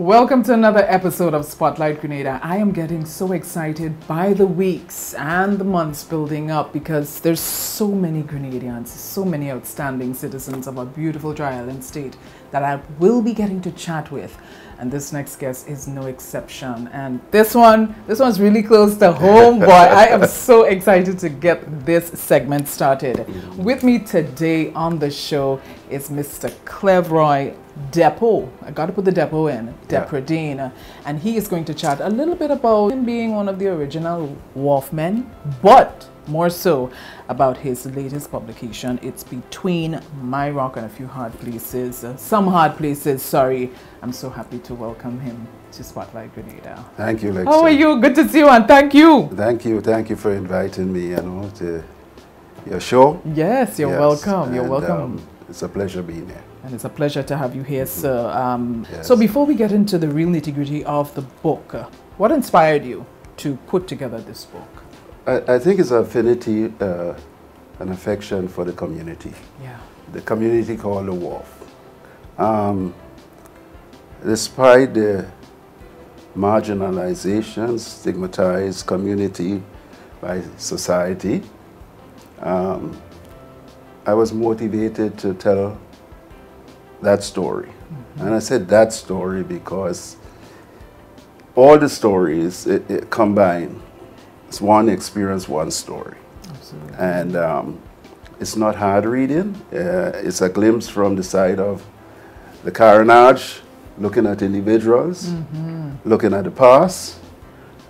Welcome to another episode of Spotlight Grenada. I am getting so excited by the weeks and the months building up because there's so many Grenadians, so many outstanding citizens of our beautiful dry island state that I will be getting to chat with. And this next guest is no exception. And this one's really close to home, boy. I am so excited to get this segment started. With me today on the show is Mr. Clevroy Depo. I got to put the Depo in, Depradine. And he is going to chat a little bit about him being one of the original Wharf men, but more so about his latest publication. It's Between My Rock and a Few Hard Places, some hard places, sorry. I'm so happy to welcome him to Spotlight Grenada. Thank you, Lexa. How are you? Good to see you, and thank you. Thank you for inviting me, to your show. Yes, you're welcome. You're welcome. It's a pleasure being here. And it's a pleasure to have you here, sir. So before we get into the real nitty-gritty of the book, what inspired you to put together this book? I think it's affinity, an affection for the community. Yeah. The community called the Wharf. Despite the marginalization, stigmatized community by society, I was motivated to tell that story. Mm-hmm. And I said that story because all the stories it combine. It's one experience, one story. Absolutely. And it's not hard reading. It's a glimpse from the side of the carnage, looking at individuals, looking at the past,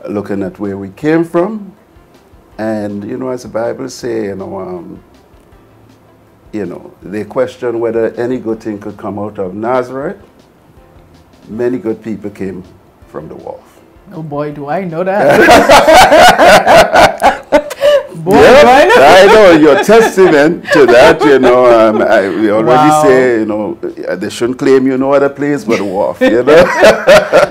looking at where we came from. And, as the Bible says, they question whether any good thing could come out of Nazareth. Many good people came from the Wharf. Oh boy, do I know that. Boy, yeah, do I know. I know your testament to that, we already say, they shouldn't claim no other place but the Wharf,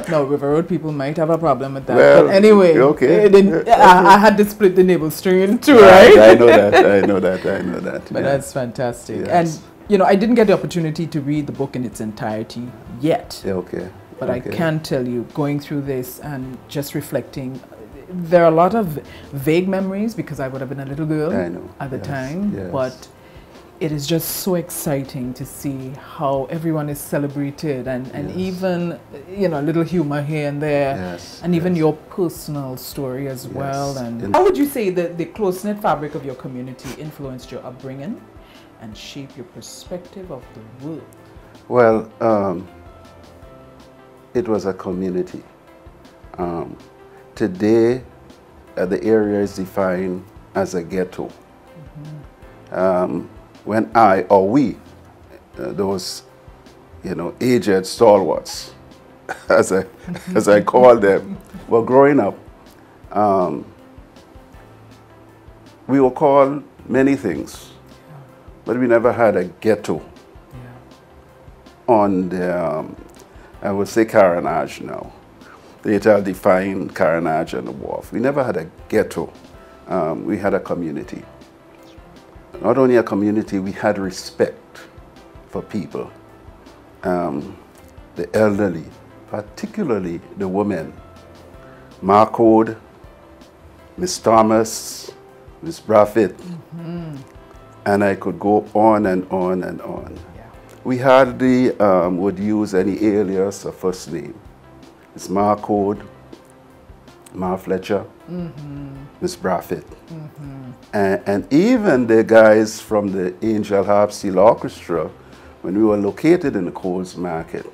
No, River Road people might have a problem with that. Well, but anyway, okay. I had to split the navel string too, right? right? I know that. But that's fantastic. Yes. And, I didn't get the opportunity to read the book in its entirety yet. Yeah, okay. But I can tell you, going through this and just reflecting, there are a lot of vague memories because I would have been a little girl at the time. Yes. But it is just so exciting to see how everyone is celebrated and even, a little humor here and there. Yes. And even your personal story as well. And how would you say that the close-knit fabric of your community influenced your upbringing and shaped your perspective of the world? Well, it was a community. Today, the area is defined as a ghetto. When I or we, those, aged stalwarts, as I call them, were growing up, we were called many things, but we never had a ghetto on the, I would say carnage now. Later defined carnage and the Wharf. We never had a ghetto. We had a community. Not only a community, we had respect for people. The elderly, particularly the women. Marcode, Miss Thomas, Miss Braffett, and I could go on and on and on. We hardly would use any alias or first name. It's Marcode, Mar Fletcher, Miss Braffett. And even the guys from the Angel Harp Steel Orchestra, when we were located in the Coles Market,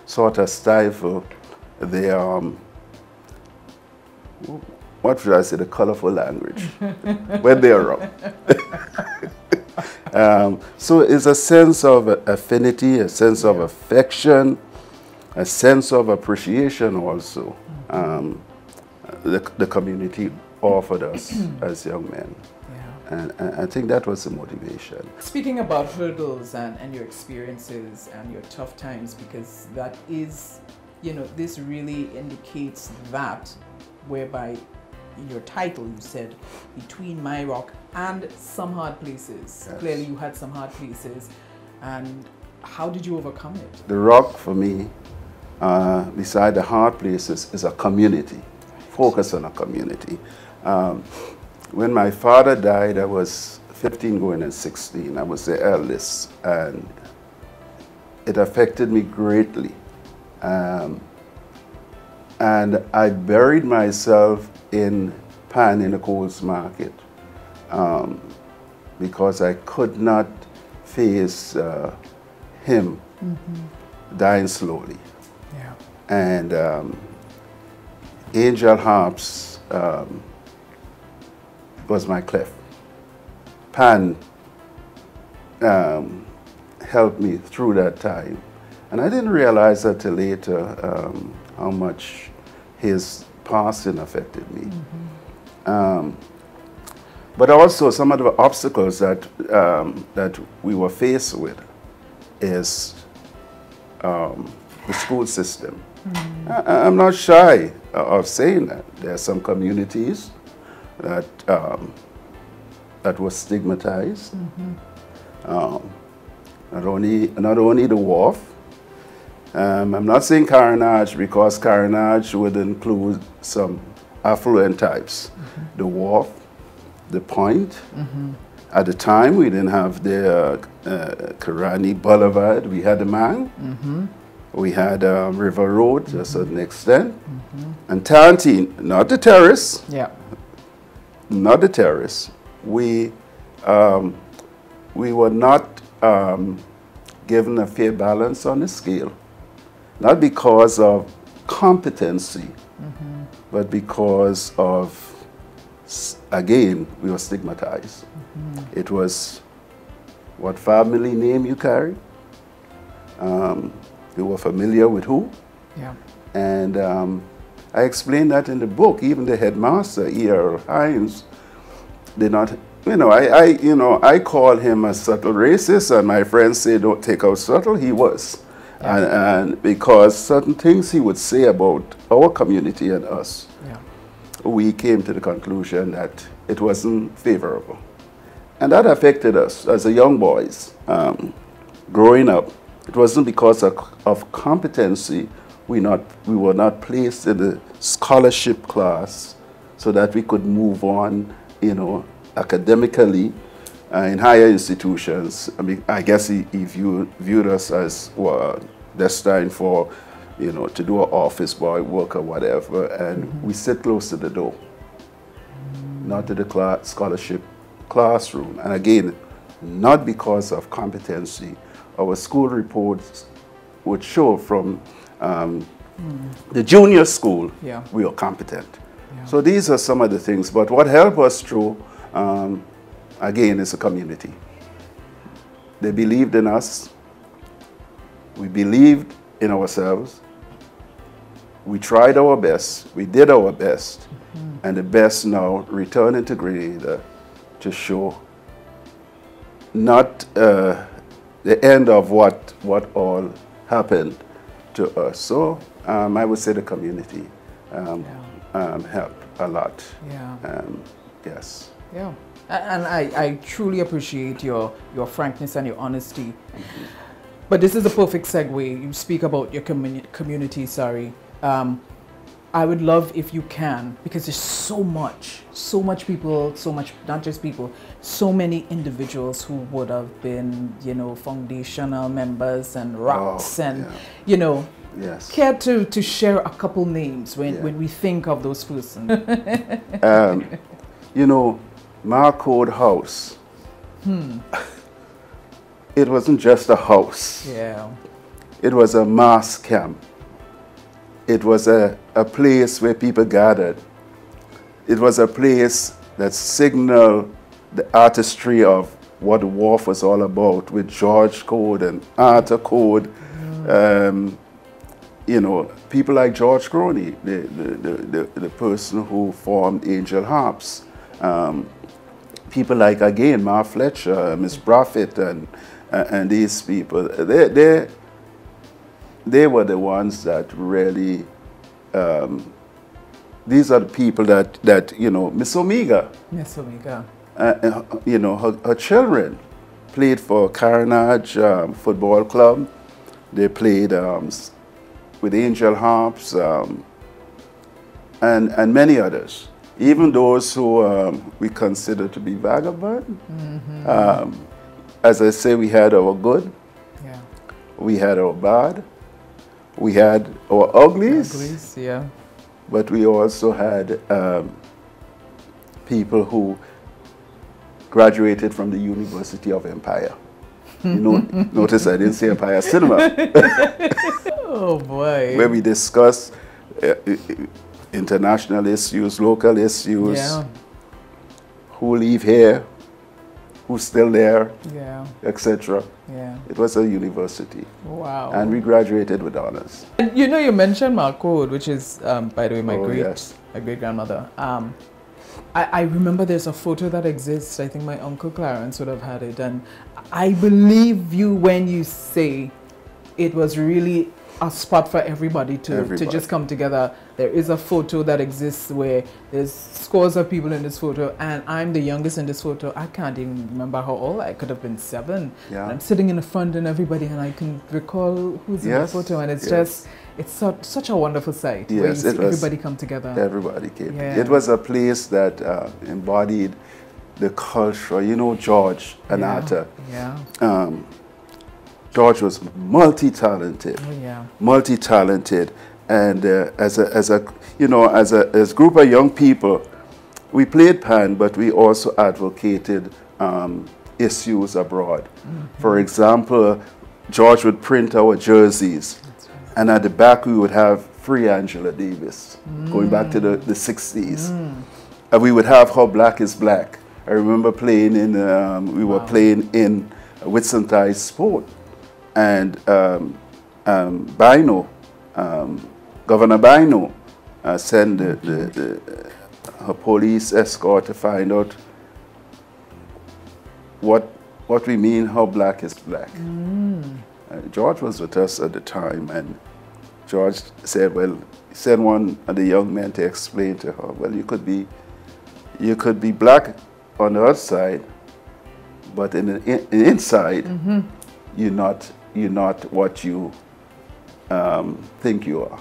sort of stifle their, what should I say, the colorful language when they're around. So it's a sense of affinity, a sense of affection, a sense of appreciation also the community offered us as young men. And I think that was the motivation. Speaking about hurdles and your experiences and your tough times, because that is, this really indicates that, whereby in your title you said, Between My Rock and Some Hard Places. Yes. Clearly you had some hard places. And how did you overcome it? The rock for me beside the hard places, is a community. Focus on a community. When my father died, I was 15 going on 16. I was the eldest, and it affected me greatly. And I buried myself in pan in the coals market because I could not face him dying slowly. Yeah. And Angel Harps was my clef. Pan helped me through that time. And I didn't realize until later how much his passing affected me. But also some of the obstacles that, that we were faced with is the school system. I'm not shy of saying that. There are some communities that, that were stigmatized. Not only the Wharf. I'm not saying Carnage because Carnage would include some affluent types. The Wharf, the Point. At the time, we didn't have the Karani Boulevard. We had the Mang. We had River Road to a certain extent. And Tarantine, not the terrace. Yeah. Not the terrace. We were not given a fair balance on the scale. Not because of competency, but because of, again, we were stigmatized. It was what family name you carry. You were familiar with who. Yeah. And I explained that in the book. Even the headmaster, E.R. Hines, did not, I call him a subtle racist, and my friends say don't take out subtle. He was. Yeah. And because certain things he would say about our community and us, we came to the conclusion that it wasn't favorable. And that affected us as a young boys growing up. It wasn't because of competency we were not placed in the scholarship class so that we could move on, academically in higher institutions. I mean, I guess he viewed us as destined for, to do an office boy work or whatever, and we sit close to the door, not to the scholarship classroom. And again, not because of competency. Our school reports would show from the junior school, we are competent. So these are some of the things. But what helped us through, again, is a community. They believed in us. We believed in ourselves. We tried our best. We did our best. And the best now returning to Grenada to show not the end of what all happened to us. So I would say the community helped a lot. Yes. Yeah. And I truly appreciate your frankness and your honesty. But this is a perfect segue. You speak about your community, sorry. I would love if you can, because there's so much people, not just people, so many individuals who would have been, foundational members and rocks Yes. Care to share a couple names when we think of those persons? Marcode House. It wasn't just a house. Yeah. It was a mass camp. It was a place where people gathered. It was a place that signaled the artistry of what the Wharf was all about, with George Code and Arthur Code. People like George Croney, the person who formed Angel Harps. People like, again, Ma Fletcher, Miss Braffett, and these people. They were the ones that really, these are the people that Miss Omega. Miss Omega. Her children played for Carnage Football Club. They played with Angel Harps, and many others. Even those who we consider to be vagabond. As I say, we had our good, Yeah. we had our bad, we had our uglies, yeah. but we also had people who graduated from the University of Empire. You know, notice I didn't say Empire Cinema. Oh boy. Where we discuss international issues, local issues, Yeah. who live here, who's still there, Yeah. etc. Yeah. It was a university. Wow. And we graduated with honors. And you know, you mentioned Marcode, which is, by the way, my Yes. great grandmother. I remember there's a photo that exists. I think my uncle Clarence would have had it, and I believe you when you say it was really a spot for everybody to just come together. There is a photo that exists where there's scores of people in this photo, and I'm the youngest in this photo. I can't even remember how old. I could have been 7. Yeah. And I'm sitting in the front and everybody, and I can recall who's in the photo, and it's just, it's such a wonderful sight where you see everybody come together. Everybody came. Yeah. It was a place that embodied the culture. You know, George Anata. Yeah. George was multi-talented. Oh, yeah. Multi-talented, and as a group of young people, we played pan, but we also advocated issues abroad. For example, George would print our jerseys, and at the back we would have Free Angela Davis, going back to the 60s. And we would have How Black is Black. I remember playing in, we were playing in Whitsunday Sport, and Bino, Governor Bino, sent her police escort to find out what we mean, how black is black. George was with us at the time, and George said, well, he sent one of the young men to explain to her, well, you could be black on the outside, but in the inside, you're not what you think you are.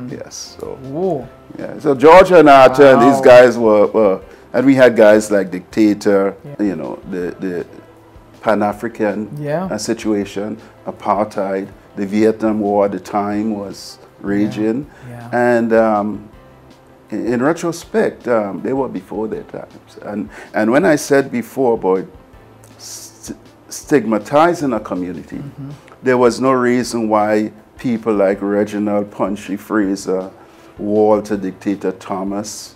Yes. So. Whoa. Yeah. So George and Arthur and these guys were, and we had guys like Dictator. You know, the Pan-African situation, apartheid, the Vietnam War at the time was raging, and in retrospect, they were before their times. And when I said before about stigmatizing a community, there was no reason why people like Reginald Punchy Fraser, Walter Dictator Thomas,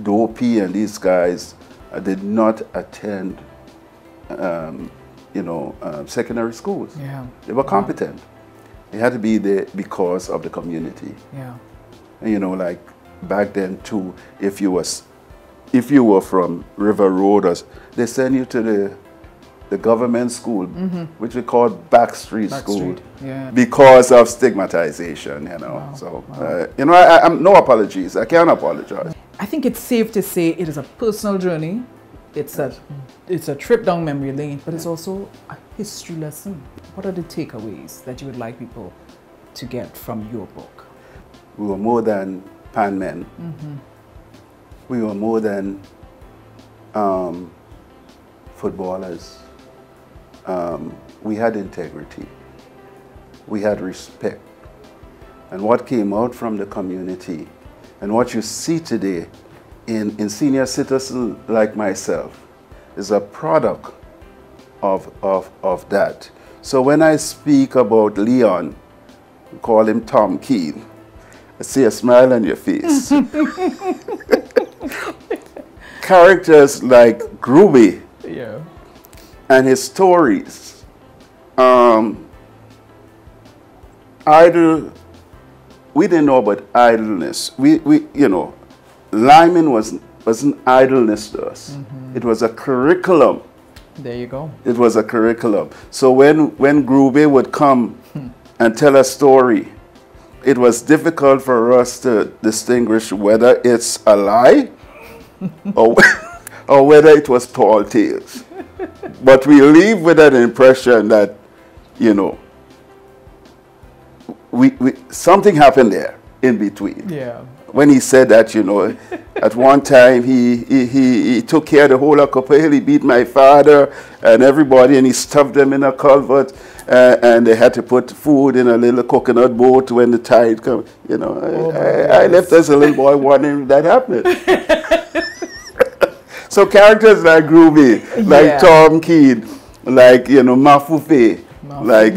Dopey and these guys did not attend secondary schools. They were competent. They had to be there because of the community. And, you know, like back then too, if you were from River Road, they send you to the government school, which we call Backstreet School, because of stigmatization, you know. So, you know, I'm no apologies. I can't apologize. I think it's safe to say it is a personal journey. It's a trip down memory lane, but it's also a history lesson. What are the takeaways that you would like people to get from your book? We were more than pan men. We were more than footballers. We had integrity. We had respect. And what came out from the community and what you see today in senior citizens like myself is a product of that. So when I speak about Leon, we call him Tom Keene, I see a smile on your face. Characters like Groovy and his stories, idle. We didn't know about idleness. We you know, Lyman wasn't idleness to us. It was a curriculum. There you go. It was a curriculum. So when Groovy would come and tell a story, it was difficult for us to distinguish whether it's a lie or whether it was tall tales. But we leave with an impression that, you know, something happened there in between. Yeah. When he said that, you know, at one time he took care of the whole of Copper Hill. He beat my father and everybody, and he stuffed them in a culvert, and they had to put food in a little coconut boat when the tide come. You know, I left as a little boy wondering if that happened. So characters that grew me, like Tom Keene, like, you know, Mafufe, like.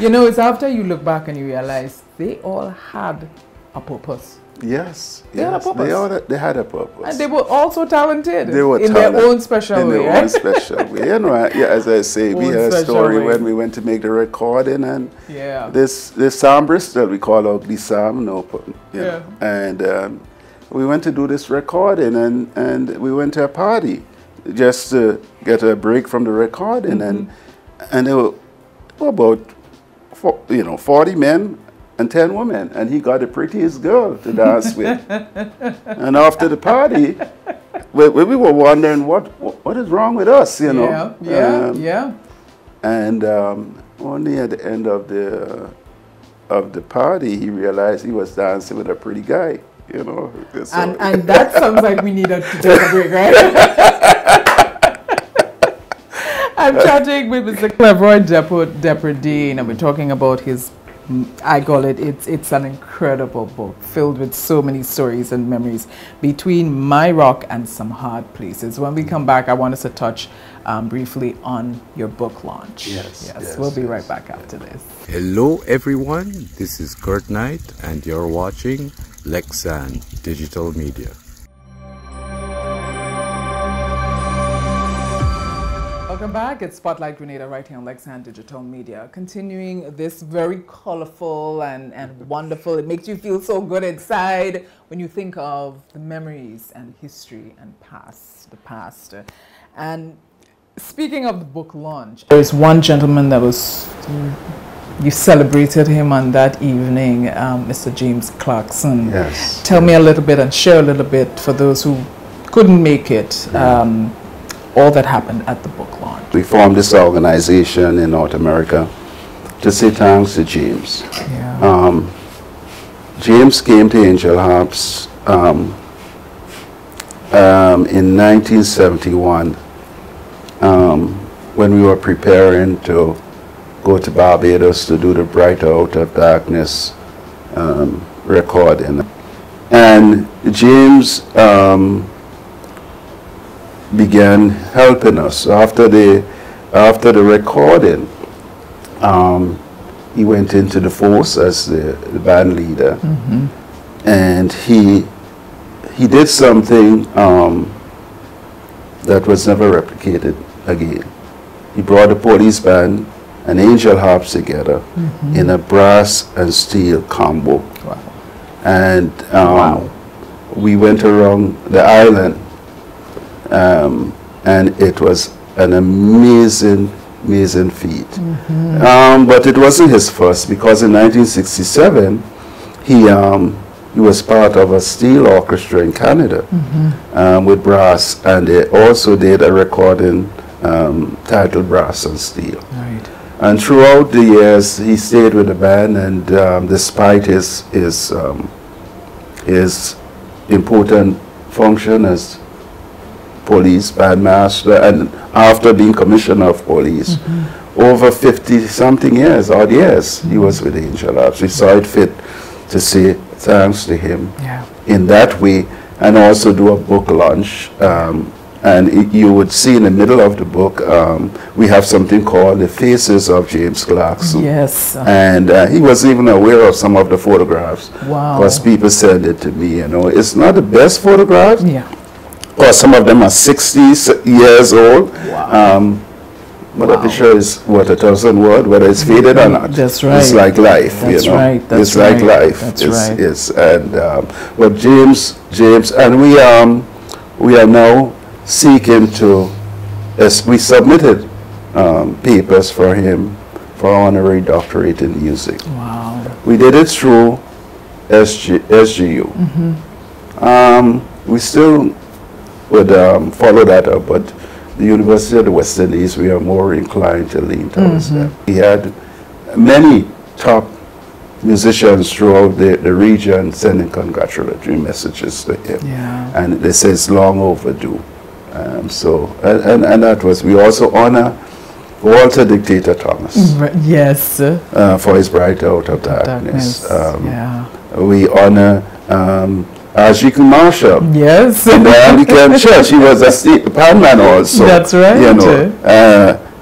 You know, it's after you look back and you realize they all had a purpose. Yes, they had a purpose. They had a purpose. And they were also talented. They were in their own special way. In their own special way. You know, as I say, we had a story when we went to make the recording, and this Sam Bristol, we call Ugly Sam, and we went to do this recording, and we went to a party just to get a break from the recording, and there were about 40 men and 10 women, and he got the prettiest girl to dance with. And after the party, we were wondering what is wrong with us, you know. And only at the end of the party, he realized he was dancing with a pretty guy, you know. So. And that sounds like we needed to take a break, right? I'm chatting with Mr. Clevroy Depradine, and we're talking about his, I call it's an incredible book filled with so many stories and memories between my rock and some hard places. When we come back, I want us to touch briefly on your book launch. Yes, we'll be right back after this. Hello everyone, this is Kurt Knight and you're watching Lexan Digital Media. Welcome back. It's Spotlight Grenada right here on Lexan Digital Media. Continuing this very colorful and wonderful. It makes you feel so good inside when you think of the memories and history and the past. And speaking of the book launch, there's one gentleman that you celebrated him on that evening, Mr. James Clarkson. Yes. Tell me a little bit and share a little bit for those who couldn't make it. All that happened at the book launch. We formed this organization in North America to say thanks to James. James came to Angel Harps in 1971 when we were preparing to go to Barbados to do the Bright Out of Darkness recording. And James began helping us. After the recording, he went into the force as the band leader, and he did something that was never replicated again. He brought a police band and Angel Harps together in a brass and steel combo. Wow. And we went around the island, and it was an amazing feat. But it wasn't his first, because in 1967 he was part of a steel orchestra in Canada with brass, and they also did a recording titled Brass and Steel. Right. And throughout the years he stayed with the band, and despite his important function as police bandmaster, and after being commissioner of police, over 50-something years, odd years, he was with Angel Harps. We saw it fit to say thanks to him in that way, and also do a book launch. And you would see in the middle of the book, we have something called The Faces of James Clarkson. Yes. And he wasn't even aware of some of the photographs. Wow. Because people sent it to me, you know. It's not the best photographs. Yeah. Or some of them are 60 years old. Wow. But the picture is, what, 1,000 words, whether it's faded or not. That's right. It's like life, That's you know. Right. That's it's right. like life. That's right. And but James, and we are now seeking to, we submitted papers for him for honorary doctorate in music. Wow. We did it through SGU. We still would follow that up, but the University of the West Indies, we are more inclined to lean towards that. He had many top musicians throughout the region sending congratulatory messages to him. Yeah. And they say it's long overdue. And that was, we also honor Walter Dictator Thomas. Yes. For his Bright Out of Darkness. Yeah. We honor Archdeacon Marshall. Yes. In the Anglican Church. He was a panman also. That's right. You know,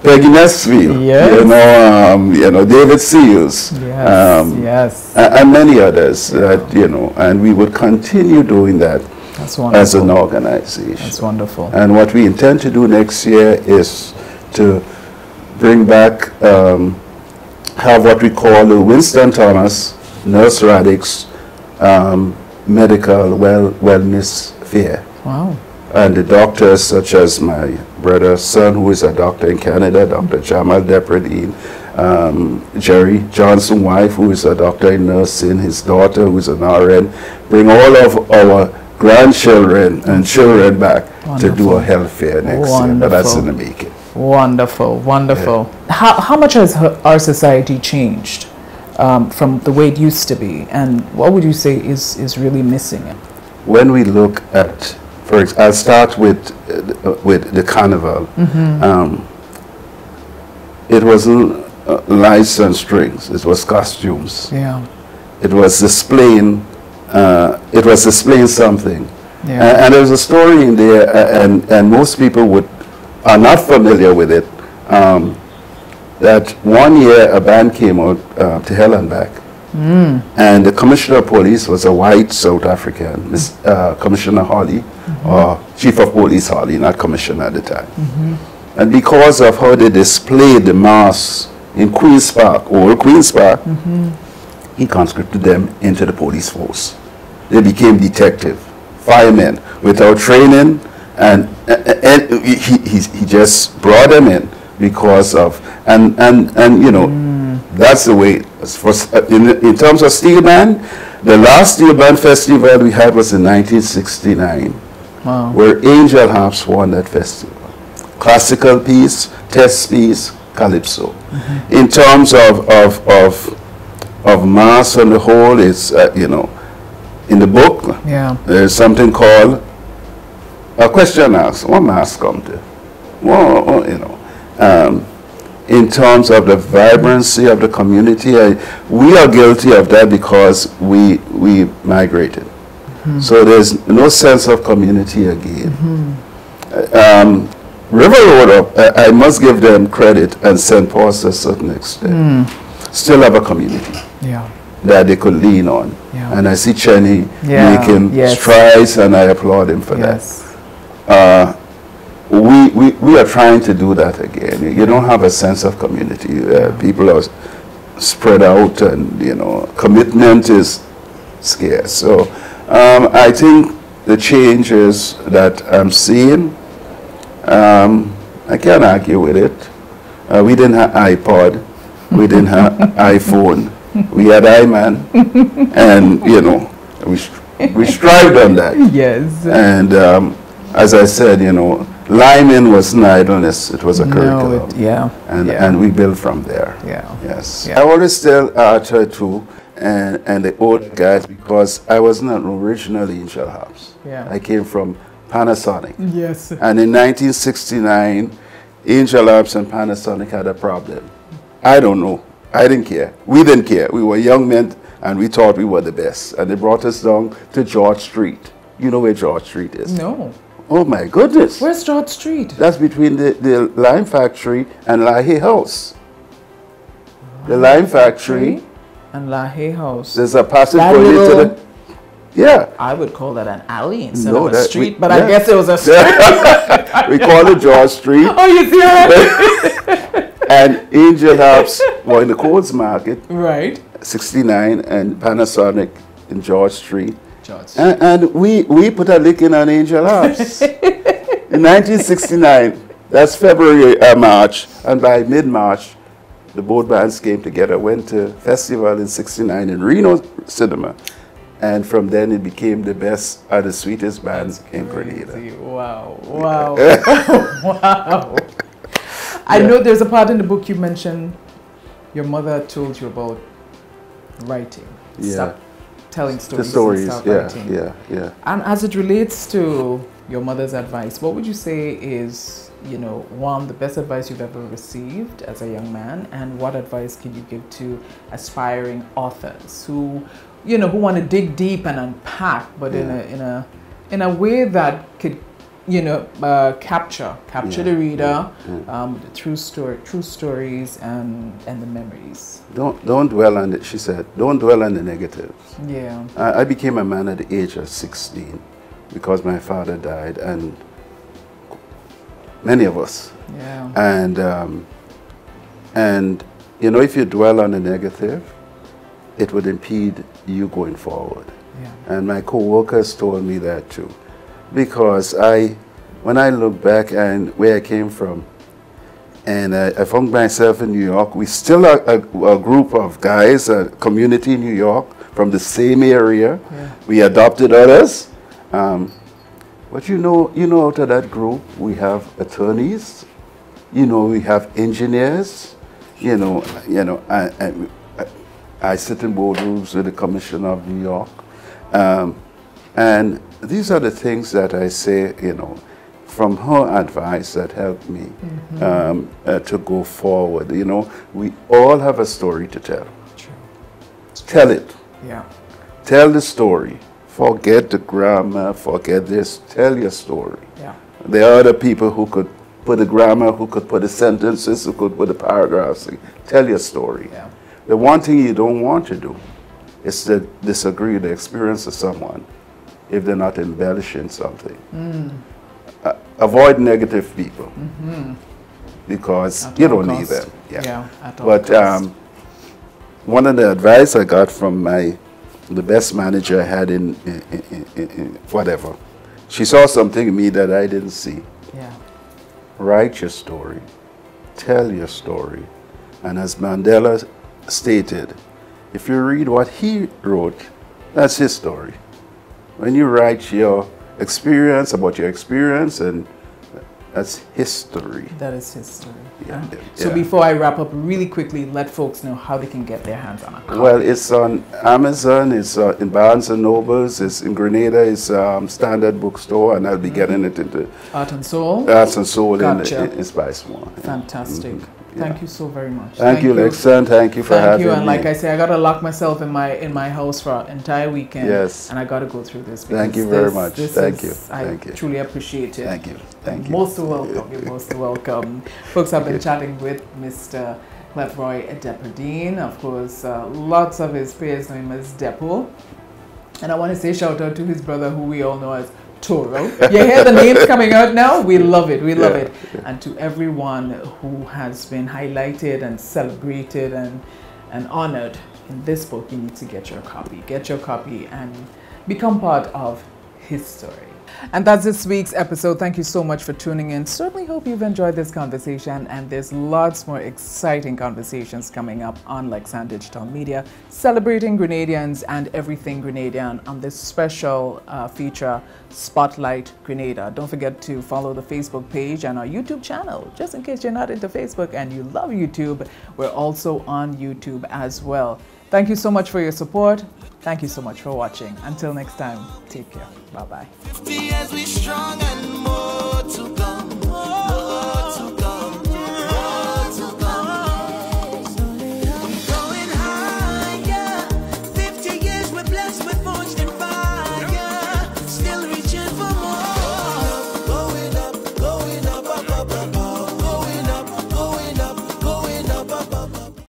Peggy Nesfield. Yes. You know, David Seals. Yes. Yes. And many others. You know, and we would continue doing that. That's wonderful. As an organization. That's wonderful. And what we intend to do next year is to bring back, have what we call the Winston Thomas Nurse Radix Medical Wellness Fair. Wow. And the doctors, such as my brother's son, who is a doctor in Canada, Dr. Jamal Depradine, Jerry Johnson, wife, who is a doctor in nursing, his daughter, who is an RN, bring all of our grandchildren and children back to do a health fair next year. But that's in the making. Wonderful, wonderful. Yeah. How much has our society changed from the way it used to be, and what would you say is really missing? When we look at, I'll start with the carnival. It wasn't lights and strings; it was costumes. Yeah. It was displaying. It was displaying something. Yeah. And there's a story in there, and most people are not familiar with it, that one year a band came out to Hell and Back. And the commissioner of police was a white South African, Commissioner Hawley, or Chief of Police Hawley, not commissioner at the time. And because of how they displayed the masks in Queen's Park, old Queen's Park, he conscripted them into the police force. They became detective, firemen, without training, and he just brought them in because of, and you know, that's the way. In terms of steel band, the last steel band festival we had was in 1969, where Angel Harps won that festival. Classical piece, test piece, calypso. In terms of mass on the whole, it's you know, in the book, there's something called a question asked. What mass come to? Well, you know, in terms of the vibrancy of the community, we are guilty of that because we migrated. So there's no sense of community again. River Road, I must give them credit, and St. Paul's to a certain extent, still have a community that they could lean on. And I see Chenny making strides, and I applaud him for that. We are trying to do that again. You don't have a sense of community. People are spread out, and you know, commitment is scarce. So I think the changes that I'm seeing, I can't argue with it. We didn't have iPod, we didn't have iPhone, we had iMan, and you know, we strived on that. Yes. And as I said, you know, Lyman wasn't idleness, it was a curriculum. And we built from there. Yes. I always tell Arthur too, and the old guys, because I was not originally in Shell House. I came from Panasonic. Yes. And in 1969, Angel Labs and Panasonic had a problem. I don't know. I didn't care. We didn't care. We were young men, and we thought we were the best. And they brought us down to George Street. You know where George Street is? No. Oh, my goodness. Where's George Street? That's between the lime factory and Lahey House. The lime factory and Lahey House. There's a passage going into the... Yeah. I would call that an alley instead of a street, but I guess it was a street. We call it George Street. Oh, you see that? And Angel House were in the Coles Market. Right. 69, and Panasonic in George Street. And we put a lick in on Angel House. In 1969, that's February, March, and by mid-March, the both bands came together, went to festival in 69 in Reno Cinema. And from then it became the best and the sweetest bands in Grenada. Wow, wow, wow. I know there's a part in the book you mentioned your mother told you about writing. Yeah. Stop telling stories. The stories, and start yeah, writing. yeah. And as it relates to your mother's advice, what would you say is, you know, one, the best advice you've ever received as a young man, and what advice can you give to aspiring authors who, you know, who want to dig deep and unpack, but in a way that could, you know, capture the reader, the true stories and the memories. Don't dwell on it. She said, don't dwell on the negatives. Yeah. I became a man at the age of 16 because my father died, and many of us. Yeah. And you know, if you dwell on the negative, it would impede you going forward. Yeah. And my co-workers told me that too, because when I look back and where I came from, and I found myself in New York, we still are a group of guys, a community in New York from the same area. Yeah. We adopted others. But you know, out of that group, we have attorneys, you know, we have engineers, you know, I sit in boardrooms with the Commissioner of New York. And these are the things that I say, you know, from her advice that helped me to go forward. You know, we all have a story to tell. True. Tell it. Yeah. Tell the story. Forget the grammar, forget this. Tell your story. Yeah. There are other people who could put the grammar, who could put the sentences, who could put the paragraphs. Tell your story. Yeah. The one thing you don't want to do is to disagree the experience of someone if they're not embellishing something. Avoid negative people because you don't need them. Yeah, at all but costs. one of the advice I got from the best manager I had in whatever, she saw something in me that I didn't see. Yeah. Write your story, tell your story, and as Mandela stated, if you read what he wrote, that's his story. When you write your experience about your experience, and that's history. That is history. Yeah. So before I wrap up, really quickly, let folks know how they can get their hands on it. Well, it's on Amazon, it's in Barnes & Nobles, it's in Grenada, it's Standard Bookstore, and I'll be getting it into Art and Soul. Arts and Soul Gotcha. in Spice One. Fantastic. Thank you so very much. Thank you, Lexa. Thank you for having me. And like I say, I gotta lock myself in my house for an entire weekend. Yes. And I gotta go through this. Thank you very much. Thank you. I Thank you. truly appreciate it. Thank you. Thank you. Most welcome. You're most welcome. Folks, I've been chatting with Mr. Clevroy Depradine. Of course, lots of his peers know him as Depo. And I want to say shout out to his brother, who we all know as Toro. You hear the names coming out now? We love it. We love it. Yeah. And to everyone who has been highlighted and celebrated and honored in this book, you need to get your copy. Get your copy and become part of his story. And that's this week's episode. Thank you so much for tuning in. Certainly hope you've enjoyed this conversation, and there's lots more exciting conversations coming up on Lexan Digital Media, celebrating Grenadians and everything Grenadian on this special feature, Spotlight Grenada. Don't forget to follow the Facebook page and our YouTube channel. Just in case you're not into Facebook and you love YouTube, we're also on YouTube as well. Thank you so much for your support. Thank you so much for watching. Until next time, take care. Bye-bye.